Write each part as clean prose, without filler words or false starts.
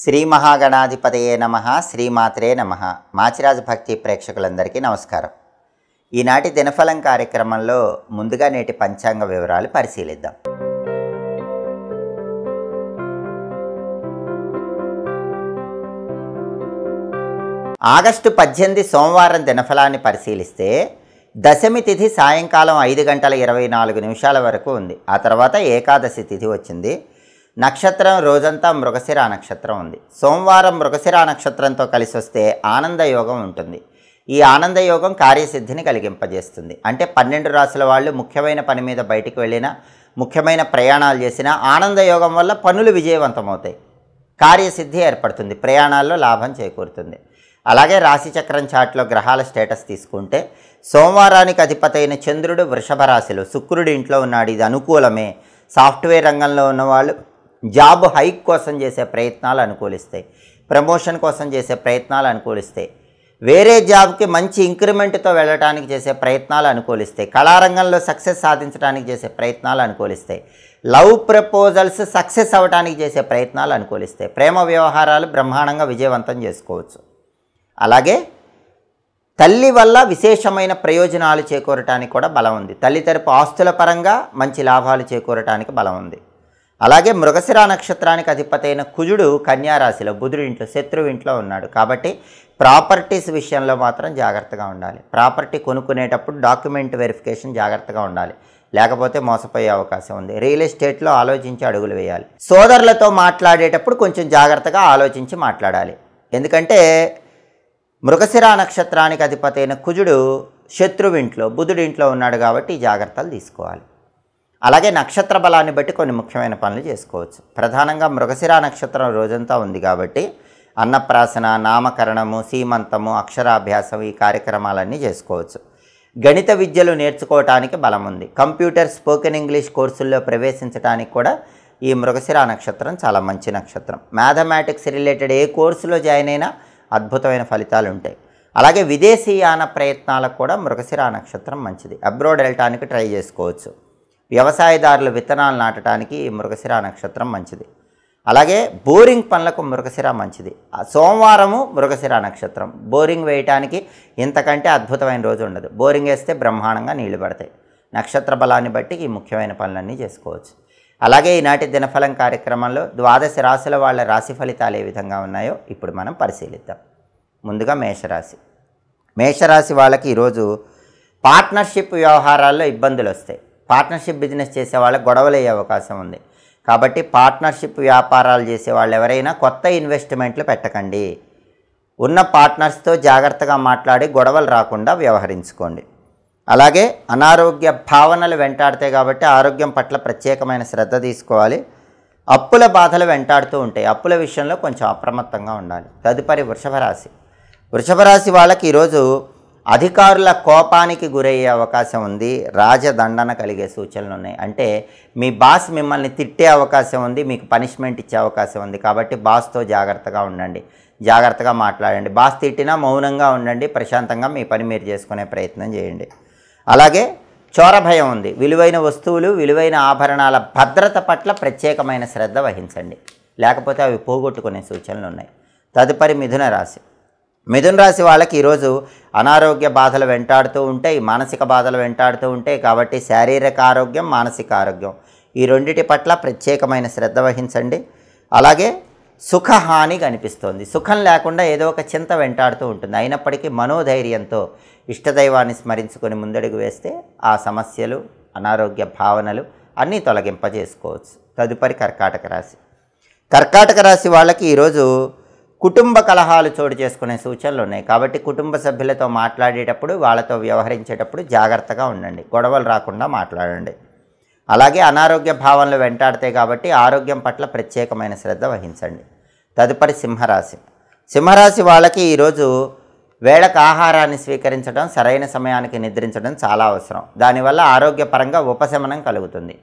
శ్రీ మహాగణాధిపతయే నమః, శ్రీమాత్రే నమః. మాచిరాజు భక్తి ప్రేక్షకులందరికీ నమస్కారం. ఈనాటి దినఫలం కార్యక్రమంలో ముందుగా నేటి పంచాంగ వివరాలు పరిశీలిద్దాం. ఆగస్టు 18 సోమవారం దినఫలాన్ని పరిశీలిస్తే దశమి తిథి సాయంకాలం 5:24 వరకు ఉంది. ఆ తర్వాత ఏకాదశి తిథి వచ్చింది. నక్షత్రం రోజంతా మృగశిర నక్షత్రం ఉంది. సోమవారం మృగశిర నక్షత్రంతో కలిసి వస్తే ఆనందయోగం ఉంటుంది. ఈ ఆనందయోగం కార్యసిద్ధిని కలిగింపజేస్తుంది. అంటే 12 రాసుల వాళ్ళు ముఖ్యమైన పని మీద బయటికి వెళ్ళినా, ముఖ్యమైన ప్రయాణాలు చేసినా ఆనందయోగం వల్ల పనులు విజయవంతమవుతాయి, కార్యసిద్ధి ఏర్పడుతుంది, ప్రయాణాల్లో లాభం చేకూరుతుంది. అలాగే రాశిచక్రం చాట్లో గ్రహాల స్టేటస్ తీసుకుంటే సోమవారానికి అధిపతి అయిన చంద్రుడు వృషభ రాశిలో, శుక్రుడి ఇంట్లో ఉన్నాడు. ఇది అనుకూలమే. సాఫ్ట్వేర్ రంగంలో ఉన్నవాళ్ళు జాబ్ హైక్ కోసం చేసే ప్రయత్నాలు అనుకూలిస్తాయి, ప్రమోషన్ కోసం చేసే ప్రయత్నాలు అనుకూలిస్తాయి, వేరే జాబ్కి మంచి ఇంక్రిమెంట్తో వెళ్ళడానికి చేసే ప్రయత్నాలు అనుకూలిస్తాయి, కళారంగంలో సక్సెస్ సాధించడానికి చేసే ప్రయత్నాలు అనుకూలిస్తాయి, లవ్ ప్రపోజల్స్ సక్సెస్ అవ్వడానికి చేసే ప్రయత్నాలు అనుకూలిస్తాయి, ప్రేమ వ్యవహారాలు బ్రహ్మాండంగా విజయవంతం చేసుకోవచ్చు. అలాగే తల్లి వల్ల విశేషమైన ప్రయోజనాలు చేకూరటానికి కూడా బలం ఉంది. తల్లి తరపు ఆస్తుల పరంగా మంచి లాభాలు చేకూరటానికి బలం ఉంది. అలాగే మృగశిర నక్షత్రానికి అధిపతి అయిన కుజుడు కన్యారాశిలో, బుధుడి ఇంట్లో, శత్రువు ఇంట్లో ఉన్నాడు. కాబట్టి ప్రాపర్టీస్ విషయంలో మాత్రం జాగ్రత్తగా ఉండాలి. ప్రాపర్టీ కొనుక్కునేటప్పుడు డాక్యుమెంట్ వెరిఫికేషన్ జాగ్రత్తగా ఉండాలి, లేకపోతే మోసపోయే అవకాశం ఉంది. రియల్ ఎస్టేట్లో ఆలోచించి అడుగులు వేయాలి. సోదరులతో మాట్లాడేటప్పుడు కొంచెం జాగ్రత్తగా ఆలోచించి మాట్లాడాలి. ఎందుకంటే మృగశిర నక్షత్రానికి అధిపతి అయిన కుజుడు శత్రువు ఇంట్లో, బుధుడి ఇంట్లో ఉన్నాడు. కాబట్టి ఈ జాగ్రత్తలు తీసుకోవాలి. అలాగే నక్షత్ర బలాన్ని బట్టి కొన్ని ముఖ్యమైన పనులు చేసుకోవచ్చు. ప్రధానంగా మృగశిర నక్షత్రం రోజంతా ఉంది కాబట్టి అన్నప్రాసన, నామకరణము, సీమంతము, అక్షరాభ్యాసం ఈ కార్యక్రమాలన్నీ చేసుకోవచ్చు. గణిత విద్యలు నేర్చుకోవటానికి బలం ఉంది. కంప్యూటర్, స్పోకెన్ ఇంగ్లీష్ కోర్సుల్లో ప్రవేశించడానికి కూడా ఈ మృగశిర నక్షత్రం చాలా మంచి నక్షత్రం. మ్యాథమెటిక్స్ రిలేటెడ్ ఏ కోర్సులో జాయిన్ అయినా అద్భుతమైన ఫలితాలు ఉంటాయి. అలాగే విదేశీయాన ప్రయత్నాలకు కూడా మృగశిర నక్షత్రం మంచిది. అబ్రాడ్ వెళ్ళటానికి ట్రై చేసుకోవచ్చు. వ్యవసాయదారులు విత్తనాలు నాటడానికి మృగశిర నక్షత్రం మంచిది. అలాగే బోరింగ్ పనులకు మృగశిర మంచిది. సోమవారము మృగశిర నక్షత్రం. బోరింగ్ వేయటానికి ఇంతకంటే అద్భుతమైన రోజు ఉండదు. బోరింగ్ వేస్తే బ్రహ్మాండంగా నీళ్లు పడతాయి. నక్షత్ర బలాన్ని బట్టి ఈ ముఖ్యమైన పనులన్నీ చేసుకోవచ్చు. అలాగే ఈనాటి దినఫలం కార్యక్రమంలో 12 రాశుల వాళ్ళ రాశి ఫలితాలు ఏ విధంగా ఉన్నాయో ఇప్పుడు మనం పరిశీలిద్దాం. ముందుగా మేషరాశి. మేషరాశి వాళ్ళకి ఈరోజు పార్ట్నర్షిప్ వ్యవహారాల్లో ఇబ్బందులు వస్తాయి. పార్ట్నర్షిప్ బిజినెస్ చేసే వాళ్ళకి గొడవలు అయ్యే అవకాశం ఉంది. కాబట్టి పార్ట్నర్షిప్ వ్యాపారాలు చేసే వాళ్ళు ఎవరైనా కొత్త ఇన్వెస్ట్మెంట్లు పెట్టకండి. ఉన్న పార్ట్నర్స్తో జాగ్రత్తగా మాట్లాడి గొడవలు రాకుండా వ్యవహరించుకోండి. అలాగే అనారోగ్య భావనలు వెంటాడతాయి కాబట్టి ఆరోగ్యం పట్ల ప్రత్యేకమైన శ్రద్ధ తీసుకోవాలి. అప్పుల బాధలు వెంటాడుతూ ఉంటాయి. అప్పుల విషయంలో కొంచెం అప్రమత్తంగా ఉండాలి. తదుపరి వృషభ రాశి. వృషభ రాశి వాళ్ళకి ఈరోజు అధికారుల కోపానికి గురయ్యే అవకాశం ఉంది. రాజదండన కలిగే సూచనలు ఉన్నాయి. అంటే మీ బాస్ మిమ్మల్ని తిట్టే అవకాశం ఉంది, మీకు పనిష్మెంట్ ఇచ్చే అవకాశం ఉంది. కాబట్టి బాస్తో జాగ్రత్తగా ఉండండి, జాగ్రత్తగా మాట్లాడండి. బాస్ తిట్టినా మౌనంగా ఉండండి, ప్రశాంతంగా మీ పని మీరు చేసుకునే ప్రయత్నం చేయండి. అలాగే చోర భయం ఉంది. విలువైన వస్తువులు, విలువైన ఆభరణాల భద్రత పట్ల ప్రత్యేకమైన శ్రద్ధ వహించండి, లేకపోతే అవి పోగొట్టుకునే సూచనలు ఉన్నాయి. తదుపరి మిథున రాశి. మిథున రాశి వాళ్ళకి ఈరోజు అనారోగ్య బాధలు వెంటాడుతూ ఉంటాయి, మానసిక బాధలు వెంటాడుతూ ఉంటాయి. కాబట్టి శారీరక ఆరోగ్యం, మానసిక ఆరోగ్యం ఈ రెండిటి పట్ల ప్రత్యేకమైన శ్రద్ధ వహించండి. అలాగే సుఖహాని కనిపిస్తోంది. సుఖం లేకుండా ఏదో ఒక చింత వెంటాడుతూ ఉంటుంది. అయినప్పటికీ మనోధైర్యంతో ఇష్టదైవాన్ని స్మరించుకొని ముందడుగు వేస్తే ఆ సమస్యలు, అనారోగ్య భావనలు అన్నీ తొలగింపజేసుకోవచ్చు. తదుపరి కర్కాటక రాశి. కర్కాటక రాశి వాళ్ళకి ఈరోజు కుటుంబ కలహాలు చోటు చేసుకునే సూచనలు ఉన్నాయి. కాబట్టి కుటుంబ సభ్యులతో మాట్లాడేటప్పుడు, వాళ్ళతో వ్యవహరించేటప్పుడు జాగ్రత్తగా ఉండండి, గొడవలు రాకుండా మాట్లాడండి. అలాగే అనారోగ్య భావనలు వెంటాడతాయి కాబట్టి ఆరోగ్యం పట్ల ప్రత్యేకమైన శ్రద్ధ వహించండి. తదుపరి సింహరాశి. సింహరాశి వాళ్ళకి ఈరోజు వేళకు ఆహారాన్ని స్వీకరించడం, సరైన సమయానికి నిద్రించడం చాలా అవసరం. దానివల్ల ఆరోగ్యపరంగా ఉపశమనం కలుగుతుంది.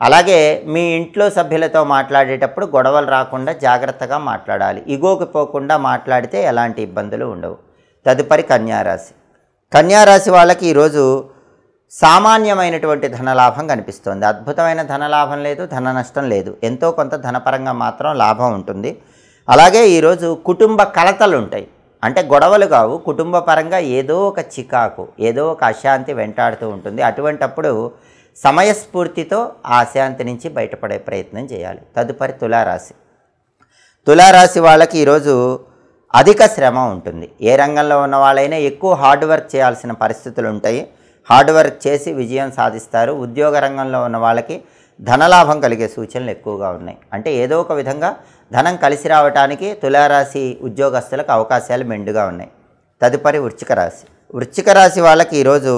అలాగే మీ ఇంట్లో సభ్యులతో మాట్లాడేటప్పుడు గొడవలు రాకుండా జాగ్రత్తగా మాట్లాడాలి. ఇగోకి పోకుండా మాట్లాడితే ఎలాంటి ఇబ్బందులు ఉండవు. తదుపరి కన్యారాశి. కన్యారాశి వాళ్ళకి ఈరోజు సామాన్యమైనటువంటి ధనలాభం కనిపిస్తోంది. అద్భుతమైన ధనలాభం లేదు, ధన నష్టం లేదు. ఎంతో కొంత ధనపరంగా మాత్రం లాభం ఉంటుంది. అలాగే ఈరోజు కుటుంబ కలతలు ఉంటాయి. అంటే గొడవలు కావు, కుటుంబ పరంగా ఏదో ఒక చికాకు, ఏదో ఒక అశాంతి వెంటాడుతూ ఉంటుంది. అటువంటప్పుడు సమయస్ఫూర్తితో ఆ అశాంతి నుంచి బయటపడే ప్రయత్నం చేయాలి. తదుపరి తులారాశి. తులారాశి వాళ్ళకి ఈరోజు అధిక శ్రమ ఉంటుంది. ఏ రంగంలో ఉన్న వాళ్ళైనా ఎక్కువ హార్డ్ వర్క్ చేయాల్సిన పరిస్థితులు ఉంటాయి. హార్డ్ వర్క్ చేసి విజయం సాధిస్తారు. ఉద్యోగ రంగంలో ఉన్న వాళ్ళకి ధనలాభం కలిగే సూచనలు ఎక్కువగా ఉన్నాయి. అంటే ఏదో ఒక విధంగా ధనం కలిసి రావడానికి తులారాశి ఉద్యోగస్తులకు అవకాశాలు మెండుగా ఉన్నాయి. తదుపరి వృశ్చిక రాశి. వృశ్చిక రాశి వాళ్ళకి ఈరోజు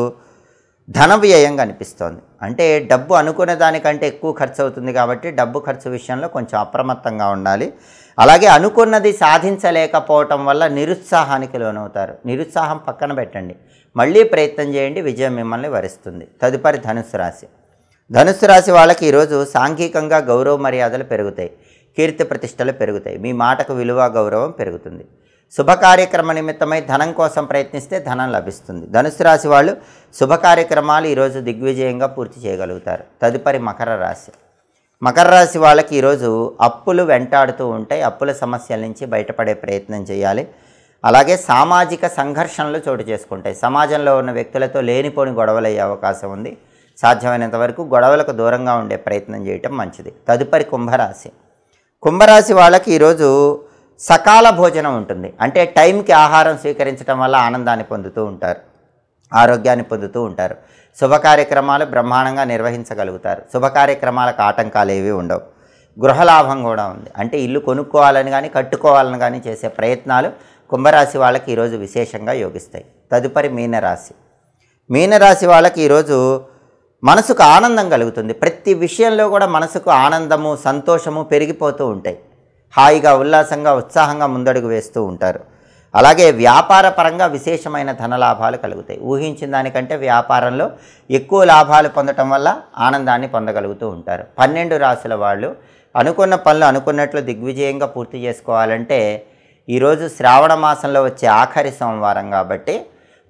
ధన వ్యయం కనిపిస్తోంది. అంటే డబ్బు అనుకునే దానికంటే ఎక్కువ ఖర్చు అవుతుంది కాబట్టి డబ్బు ఖర్చు విషయంలో కొంచెం అప్రమత్తంగా ఉండాలి. అలాగే అనుకున్నది సాధించలేకపోవటం వల్ల నిరుత్సాహానికి లోనవుతారు. నిరుత్సాహం పక్కన పెట్టండి, మళ్ళీ ప్రయత్నం చేయండి, విజయం మిమ్మల్ని వరిస్తుంది. తదుపరి ధనుస్సు రాశి. ధనుస్సు రాశి వాళ్ళకి ఈరోజు సాంఘికంగా గౌరవ మర్యాదలు పెరుగుతాయి, కీర్తి ప్రతిష్టలు పెరుగుతాయి, మీ మాటకు విలువ గౌరవం పెరుగుతుంది. శుభ కార్యక్రమ నిమిత్తమై ధనం కోసం ప్రయత్నిస్తే ధనం లభిస్తుంది. ధనుస్సు రాశి వాళ్ళు శుభ కార్యక్రమాలు ఈరోజు దిగ్విజయంగా పూర్తి చేయగలుగుతారు. తదుపరి మకర రాశి. మకర రాశి వాళ్ళకి ఈరోజు అప్పులు వెంటాడుతూ ఉంటాయి. అప్పుల సమస్యల నుంచి బయటపడే ప్రయత్నం చేయాలి. అలాగే సామాజిక సంఘర్షణలు చోటు చేసుకుంటాయి. సమాజంలో ఉన్న వ్యక్తులతో లేనిపోని గొడవలు అయ్యే అవకాశం ఉంది. సాధ్యమైనంత వరకు గొడవలకు దూరంగా ఉండే ప్రయత్నం చేయటం మంచిది. తదుపరి కుంభరాశి. కుంభరాశి వాళ్ళకి ఈరోజు సకాల భోజనం ఉంటుంది. అంటే టైంకి ఆహారం స్వీకరించడం వల్ల ఆనందాన్ని పొందుతూ ఉంటారు, ఆరోగ్యాన్ని పొందుతూ ఉంటారు. శుభ కార్యక్రమాలు బ్రహ్మాండంగా నిర్వహించగలుగుతారు. శుభ కార్యక్రమాలకు ఆటంకాలు ఏవి ఉండవు. గృహలాభం కూడా ఉంది. అంటే ఇల్లు కొనుక్కోవాలని కానీ కట్టుకోవాలని కానీ చేసే ప్రయత్నాలు కుంభరాశి వాళ్ళకి ఈరోజు విశేషంగా యోగిస్తాయి. తదుపరి మీనరాశి. మీనరాశి వాళ్ళకి ఈరోజు మనసుకు ఆనందం కలుగుతుంది. ప్రతి విషయంలో కూడా మనసుకు ఆనందము, సంతోషము పెరిగిపోతూ ఉంటాయి. హాయిగా, ఉల్లాసంగా, ఉత్సాహంగా ముందడుగు వేస్తూ ఉంటారు. అలాగే వ్యాపార పరంగా విశేషమైన ధనలాభాలు కలుగుతాయి. ఊహించిన దానికంటే వ్యాపారంలో ఎక్కువ లాభాలు పొందటం వల్ల ఆనందాన్ని పొందగలుగుతూ ఉంటారు. 12 రాశుల వాళ్ళు అనుకున్న పనులు అనుకున్నట్లు దిగ్విజయంగా పూర్తి చేసుకోవాలంటే ఈరోజు శ్రావణ మాసంలో వచ్చే ఆఖరి సోమవారం కాబట్టి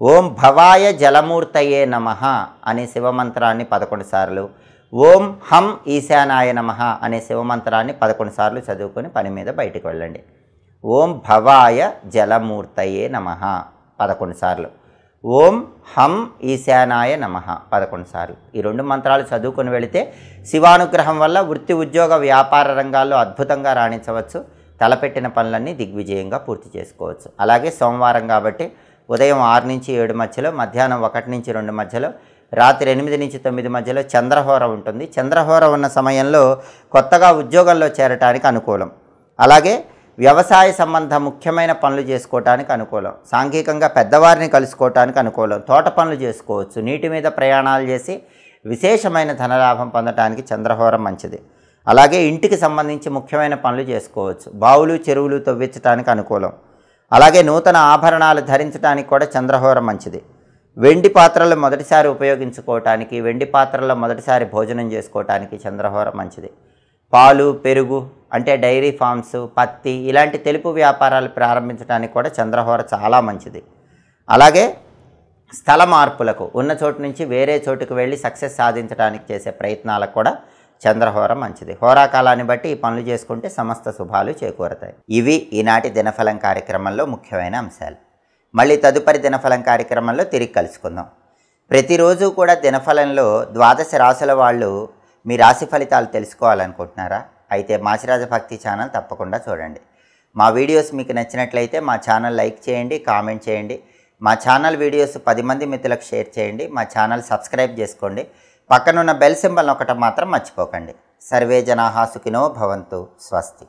ఓం భవాయ జలమూర్తయే నమః అనే శివమంత్రాన్ని 11 సార్లు, ఓం హం ఈశానాయ నమః అనే శివమంత్రాన్ని 11 సార్లు చదువుకొని పని మీద బయటికి వెళ్ళండి. ఓం భవాయ జలమూర్తయే నమః 11 సార్లు, ఓం హం ఈశానాయ నమః 11 సార్లు. ఈ 2 మంత్రాలు చదువుకొని వెళితే శివానుగ్రహం వల్ల వృత్తి, ఉద్యోగ, వ్యాపార రంగాల్లో అద్భుతంగా రాణించవచ్చు. తలపెట్టిన పనులన్నీ దిగ్విజయంగా పూర్తి చేసుకోవచ్చు. అలాగే సోమవారం కాబట్టి ఉదయం 6 నుంచి 7 మధ్యలో, మధ్యాహ్నం 1 నుంచి 2 మధ్యలో, రాత్రి 8 నుంచి 9 మధ్యలో చంద్రహోర ఉంటుంది. చంద్రహోర ఉన్న సమయంలో కొత్తగా ఉద్యోగంలో చేరటానికి అనుకూలం. అలాగే వ్యవసాయ సంబంధ ముఖ్యమైన పనులు చేసుకోవటానికి అనుకూలం. సాంఘికంగా పెద్దవారిని కలుసుకోవటానికి అనుకూలం. తోట పనులు చేసుకోవచ్చు. నీటి మీద ప్రయాణాలు చేసి విశేషమైన ధనలాభం పొందటానికి చంద్రహోరం మంచిది. అలాగే ఇంటికి సంబంధించి ముఖ్యమైన పనులు చేసుకోవచ్చు. బావులు, చెరువులు తవ్వించడానికి అనుకూలం. అలాగే నూతన ఆభరణాలు ధరించడానికి కూడా చంద్రహోరం మంచిది. వెండి పాత్రలు మొదటిసారి ఉపయోగించుకోవటానికి, వెండి పాత్రల్లో మొదటిసారి భోజనం చేసుకోవటానికి చంద్రహోరం మంచిది. పాలు, పెరుగు అంటే డైరీ ఫార్మ్స్, పత్తి ఇలాంటి తెలుపు వ్యాపారాలు ప్రారంభించడానికి కూడా చంద్రహోర చాలా మంచిది. అలాగే స్థల మార్పులకు, ఉన్న చోటు నుంచి వేరే చోటుకు వెళ్ళి సక్సెస్ సాధించడానికి చేసే ప్రయత్నాలకు కూడా చంద్రహోర మంచిది. హోరాకాలాన్ని బట్టి ఈ పనులు చేసుకుంటే సమస్త శుభాలు చేకూరతాయి. ఇవి ఈనాటి దినఫలం కార్యక్రమంలో ముఖ్యమైన అంశాలు. మళ్ళీ తదుపరి దినఫలం కార్యక్రమంలో తిరిగి కలుసుకుందాం. ప్రతిరోజు కూడా దినఫలంలో 12 రాశుల వాళ్ళు మీ రాశి ఫలితాలు తెలుసుకోవాలనుకుంటున్నారా? అయితే మాచిరాజ భక్తి ఛానల్ తప్పకుండా చూడండి. మా వీడియోస్ మీకు నచ్చినట్లయితే మా ఛానల్ లైక్ చేయండి, కామెంట్ చేయండి. మా ఛానల్ వీడియోస్ 10 మంది మిత్రులకు షేర్ చేయండి. మా ఛానల్ సబ్స్క్రైబ్ చేసుకోండి. పక్కనున్న బెల్ సింబల్ నొక్కటం మాత్రం మర్చిపోకండి. సర్వే జనాః సుఖినో భవంతు. స్వస్తి.